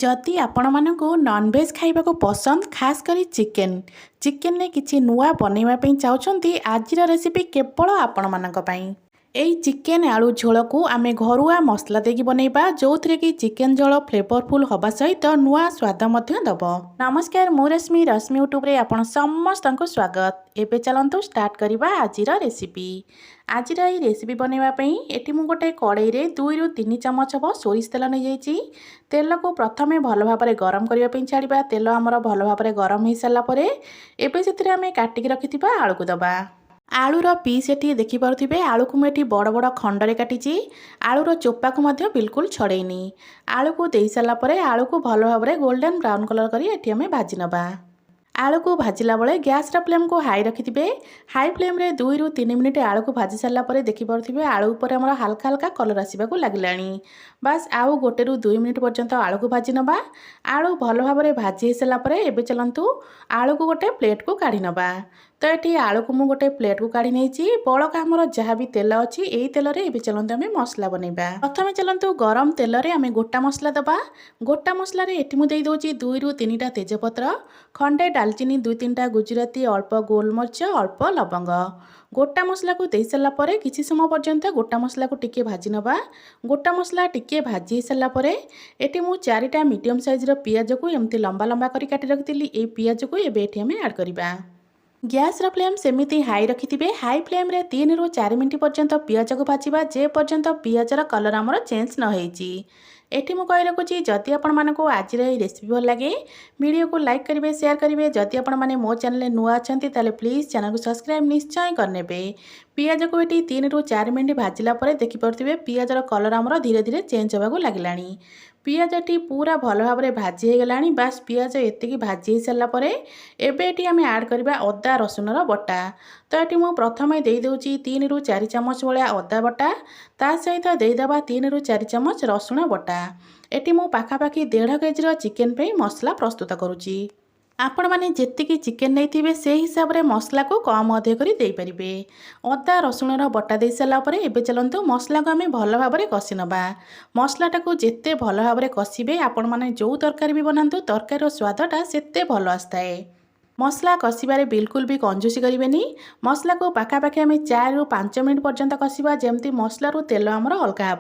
जदि आपणमानंकु नॉनवेज खाइबाको पसंद खास करी चिकेन ने किछि नुआ बनैबा पई चाहुचंती आजिर रेसिपी केवल आपणमानंक पई। एई चिकेन आलू झोल को आमे घरुआ मसला देकी बनैबा जोथरे कि चिकेन झोल फ्लेवरफुल हबा सहित नुआ स्वाद मध्य दब। नमस्कार मु रश्मि यूट्यूब रे आपण समस्तंको स्वागत। एबे चलंतु स्टार्ट करिबा आजिर रेसिपी। आजिर एई रेसिपी बनैबा पई एटी मु गोटे कड़ाई रे 2 रु 3 चमच हबो सोरिष तेल नै जाईची। तेल को प्रथमे भल भाबरे गरम करिबा पई छाडिबा। तेल हमर भल भाबरे गरम हेई साला परे एबे सेतिरे आमे काटिक रखिथिबा आलू को दबा। आलूर पीस एटी देखि पारुथिबे आलू को मैं बड़ बड़ खंडरे काटिची। आलूर चोपा को मध्य बिल्कुल छड़ेनी। आलू को देई साला परे आलू को भल भाबरे गोल्डन ब्राउन कलर करी एटी आमे भाजी नबा। आलू को भाजिला बेले गैस फ्लेम को हाई रखिथिबे। हाई फ्लेम रे 2 रु 3 मिनिट आलू को भाजी सारा पर देखि पारुथिबे आलू ऊपर हमर हल्का हल्का कलर आसीबा को लागिलानी। बस आउ 1 रु 2 मिनिट पर्यंत आलू को भाजी नबा। आलू भल भाबरे भाजी हे सारा पर एबे चलंतु आलू को गोटे प्लेट को काढी नबा। तो ये आलू को मु गोटे प्लेट को काढी नैची। बड़का हमर जहाँ भी तेल अच्छी यही तेल रे एबे चलंतु आमे मसला बनैबा। प्रथमे चलंतु गरम तेल रे आमे गोटा मसला दबा। गोटा मसला रे एठी मु देई दोची 2 रु 3 टा तेजपत्र, खंडे दालचीनी, 2-3 टा गुजराती, अल्प गोलमरिच, अल्प लवंग। गोटा मसला को दे सारा परे किछि समय पर्यंत गोटा मसला को टिके भाजी नबा। गोटा मसला टिके भाजी सारा परे एठी मु 4टा मीडियम साइज रो पियाज को एमती लंबा लंबा करी काटी रखितिली। ए पियाज को एबे एठी हमें ऐड करबा। गैस रा फ्लेम सेमिति हाई रखिथिबे। हाई फ्लेम रे 3 रु 4 मिनिट पर्यंत पियाज को भाजिबा जे पर्यंत पियाज रा कलर हमर चेंज न होईची। एठी मु कहि रखुची जदि आपण मानको आज रे रेसिपी भल लागे वीडियो को लाइक करिवे, शेयर करिवे। जदि आपण माने मो चैनल नुआ अछंती ताले प्लीज चैनल को सब्सक्राइब निश्चय करनेबे। पियाज को एठी 3 रु 4 मिनिट भाजिला परे देखि परथिबे पियाज रा कलर हमर धीरे धीरे चेंज होबा को लागिलानी। पियाज टी पूरा भल भाबरे भाजी हे गलानी। बस पियाज एतिकी भाजी हे साला परे एबे एटी हमें ऐड करबा अदा रसुन रो बटा। तो एटी मु प्रथमे देई दोची 3 रु 4 चमच भलिया अदा बटा, ता सहित देई दबा 3 रु 4 चमच रसुन बटा। एटी मु पाखापाखी 1.5 केजी रो चिकेन पे मसला प्रस्तुत करूची। आपण माने जेतिकी चिकेन नैथिबे से हिसाब रे मसला को कम अधिक करी देई परिबे। अदा रसुण रो बटा देई साला परे एबे चलंतु मसला को हमें भल भाबरे कसी नबा। मसलाटा को जेते भल भाबरे कसीबे आपण माने जो तरकारी भी बनांतु तरकारी रो स्वादटा सेते भल आस्ताए। मसला कसिबारे बिल्कुल भी कंजूसी करिवेनी। मसला को पाखापाखि आम 4 रु 5 मिनिट पर्यंत कसिबा जेमती मसला रू तेल आमर अलगा हे।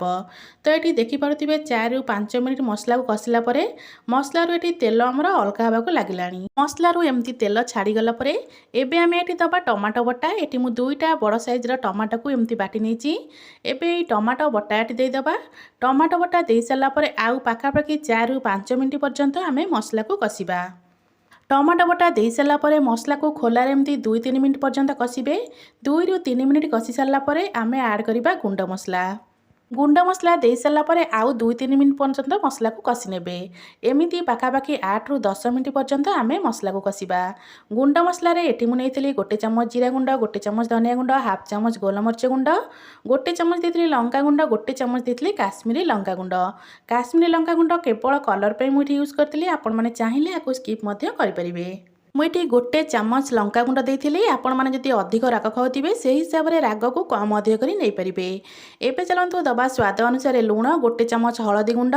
तो ये देखि पारुथिबे 4 रु 5 मिनिट मसला को कसिला परे मसला रू एटी तेल आमर अलगा हेबा को लागिलानी। मसला रू एमती तेल छाड़ी गला परे एबे आमे एटी दबा टमाटो बटा। एटी मु 2टा बड़ साइज रो टमाटो को एमती बाटी नेची। एबे ई टमाटो बटा एटी देई दबा। टमाटो बटा देई साला परे आउ पाखापाखि 4 रु 5 मिनिट पर्यंत आमे मसला को कसिबा। टमाटो बटा दे सारा परे मसला को खोलार एमती 2-3 मिनिट पर्यंत कसिबे। 2 रु 3 मिनिट कसी सारा परे आमे ऐड करिबा गुंड मसला। गुंड मसला दे सारा परे आउ 2-3 मिनिट पर्यंत मसला को कसी नेबे। एमिति पाखापाखि 8 रु 10 मिनिट पर्यंत आमे मसला को कसिबा। गुंड मसला रे एटी मु नेइथिली 1 चमच जीरा गुंड, 1 चमच धनिया गुंड, हाफ चमच गोलमरिच गुंड, 1 चमच देइथिली लंका गुंड, 1 चमच देइथिली काश्मीरी लंका गुंड। काश्मीरी लंका गुंड केवल कलर पे मुठी यूज करथिली। आपण माने चाहिले याको स्किप मध्य करि परिबे। मुझे 1 चामच लंका गुंड देइथिली। आपण माने जदि अधिक राग खाउथिबे से हिसाब रे राग को कम अधिक करी नै परिबे। एबे चलंतु दबा स्वाद अनुसार लूण, 1 चामच हळदी गुंड,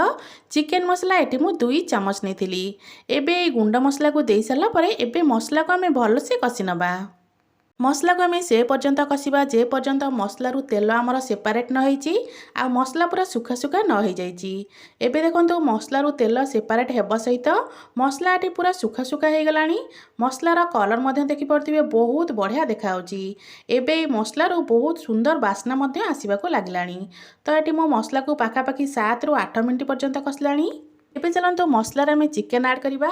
चिकेन मसला एटी मु 2 चामच नेथिली। एबे गुंड मसला को देई साला परे एबे मसला को हमें भल से कसी नबा। मसला को हमें से पर्यंत कसिबा जे पर्यंत मसला रू तेल आमर सेपारेट न होईची आ मसला पूरा सुखा सुखा न हो जाइची। एबे देखंतु मसला रू तेल सेपारेट हेबा सहित मसला एटी पूरा सुखा सुखा हे गलानी। मसला रा कलर मध्य देखि परथिबे बहुत बढ़िया देखा होची। एबे मसला रू बहुत सुंदर बास्ना मध्य आसीबा को लागलानी। तो एटी मो मसला को पाखापाखि 7 रु 8 मिनिट पर्यंत कसलानी। एबे चलंतु मसला रे में चिकेन ऐड करिबा।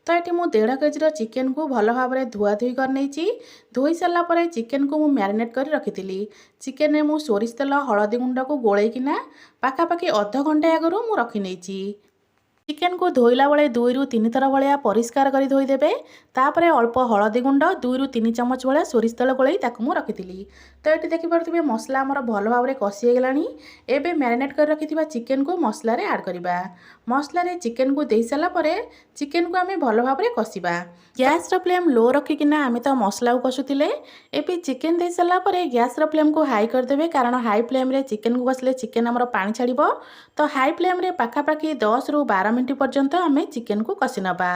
तो ये मु 1.5 केजी रो चिकेन को भल भाबरे धुआ धुई कर नैची। धोई सारा परे चिकेन को मु मैरिनेट कर रखिथिली। चिकेन रे मु सोरिष तेल, हळदी गुंड को गोळै किना पाखापाखि अध घंटा आगरो मु रखि नैची। चिकेन को धोइला बेले 2 रु 3 थर भलिया परिष्कार करी धोई देबे। तापरे अल्प हळदी गुंड 2 रु 3 चमच भलिया सोरिष तेल गोळै ताकु मु रखिथिली। तो ये देखि परथिबे मसला हमर भल भाबरे कसी हे गलानी। एबे मैरिनेट कर रखिथिबा चिकेन को मसला रे ऐड करिबा। मसला चिकेन को दे सारा पर चिकेन को आम भल भाव में कषा। गैस फ्लेम लो रखिकिना आम तो मसला को कषुले। एवं चिकेन दे सारा पर गैस फ्लेम को हाई करदे कारण हाई फ्लेम रे चिकेन को कषिले चिकेन आमर पानी छाड़। तो हाई फ्लेम रे पाखापाखि 10 ରୁ 12 मिनट पर्यंत आम चिकेन को कषि नबा।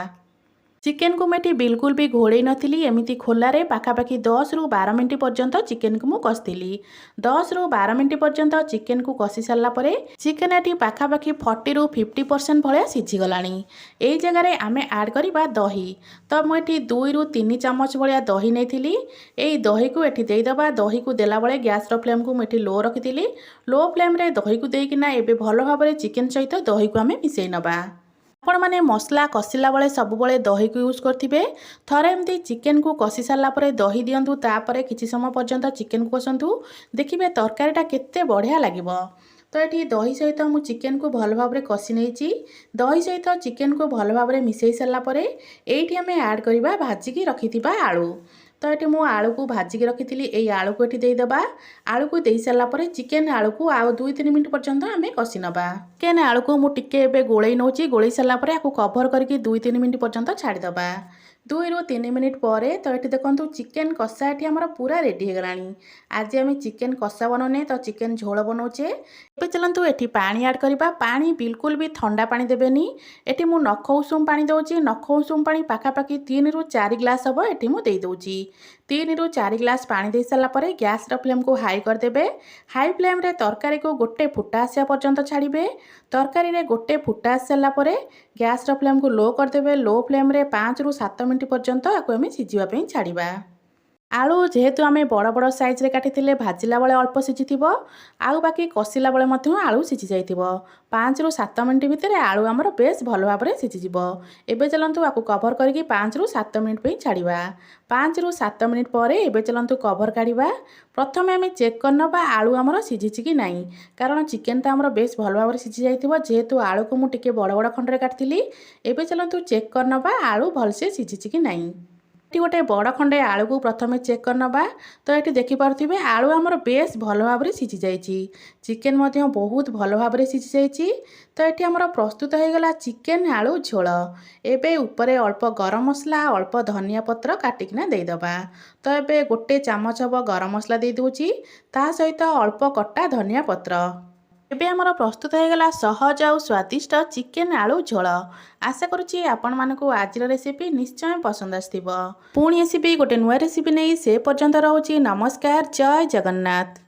चिकेन को मुझे बिल्कुल भी घोड़े नथी एमती खोलारे पाखापाखि 10 ରୁ 12 मिनट पर्यंत चिकेन को मुझे कषी। 10 ରୁ 12 मिनट पर्यंत चिकेन को कषि सारा पर चिकेन ये पाखापाखि 40 ରୁ 50% भाया सीझीगला। यही जगार आम आड करवा दही। तो मुझे 2 ରୁ 3 ଚାମଚ भाया दही नहीं। यही दही को ये देदेबा। दही को देला बेले गैस फ्लेम को मुझे लो रखी। लो फ्लेम रे दही को देकिना एबे भल भाव में चिकेन सहित दही को आम मिसई नबा। आपण मैंने मसला कषिला बेले सब बेले दही को यूज करेंगे। थरे एमती चिकेन को कषि सारा पर दही दिंतु तापर किसी समय पर्यंत चिकेन को कषंतु देखिए तरकारीटा केते बढ़िया लगे। तो ये दही सहित मु चिकेन को भल भाव में कषि नहीं। दही सहित चिकेन को भल भाव में मिसई सारा पर ये आम आड करवा भाजिकी रखि आलू। तो ये मुझे आलू को भाजिकी रखी। यही आलू को ये देदेबा। आलू को दे सारा पर चिकेन आलू को आउ 2-3 मिनट पर्यंत आम कषि नबा। चिकेन आलू को मुझे गोलई नौ। गोलई सारा पर आपको कभर करके 2-3 मिनट पर्यंत छाड़ीदबा। 2 ରୁ 3 मिनट पर तो ये देखो चिकेन कषा ये आमर पूरा रेडी होगा। आज आम चिकेन कषा बनाने तो चिकेन झोल बनाऊे। ए चलतु ये पानी आड करवा। पानी बिल्कुल भी ठंडा पानी देवेनि। ये मु नख उषुम पानी दूसरी। नख उषुम पानी पाखापाखि 3 ରୁ 4 ग्लास हम ये मुझे देदे। 3 ରୁ 4 ग्लास पानी दे सारा पर गैस फ्लेम को हाई करदे। हाई फ्लेम रे तरकारी को गोटे फुटा आसा पर्यंत छाड़े। तरकारी रे गोटे फुटा आस सारा पर गैस फ्लेम को लो करदे। लो फ्लेम रे 5 ରୁ 7 मिनट पर्यंत आपको आम सीझापी छाड़वा। आलू जेहेतु आम बड़ बड़ साइज रे काटी भाजिला बेले अल्प सीझी आउ बाकी कषिला बेले आलू सीझी जाइए। 5 ରୁ 7 मिनट भितर आलू आमर बेस भल भाव में सीझीज। एबे चलतु आपको कभर करके 5 ରୁ 7 मिनट पे छाड़वा। 5 ରୁ 7 मिनट पर एबे चलतु कभर काढ़ा। प्रथम आम चेक करनबा आलू आमर सीझी कि नहीं कारण चिकेन तो आमर बेस भल भाव में सीझी जाइए। जेहेतु आलू को मुझे बड़ बड़ खंडे काटी। एबे चलतु चेक करनबा आलू भलसे सीझी कि नहीं। गोटे बड़ खंडे आलू को प्रथम चेक करनबा। तो ये देखिपे आलू आमर बेस भल भाव में सीझी जाइए। चिकेन बहुत भल भाव में सीझी जाइए। तो ये आमर प्रस्तुत होगला चिकेन आलू झोल। एबे उपरे अल्प गरम मसला अल्प धनिया पत्र काटिकिना देदेबा। तो ये गोटे चामच हम गरम मसला दे दूची ता सहित अल्प कटा धनिया पत्र। एबे आमर प्रस्तुत होगला सहज और स्वादिष्ट चिकेन आलू झोल। आशा करुच्ची आपण मानकु आज रेसिपी निश्चय पसंद आसथिबो। पुणी आसीबी गोटे नुआ रेसिपी नहीं से पर्यंत रहूची। नमस्कार। जय जगन्नाथ।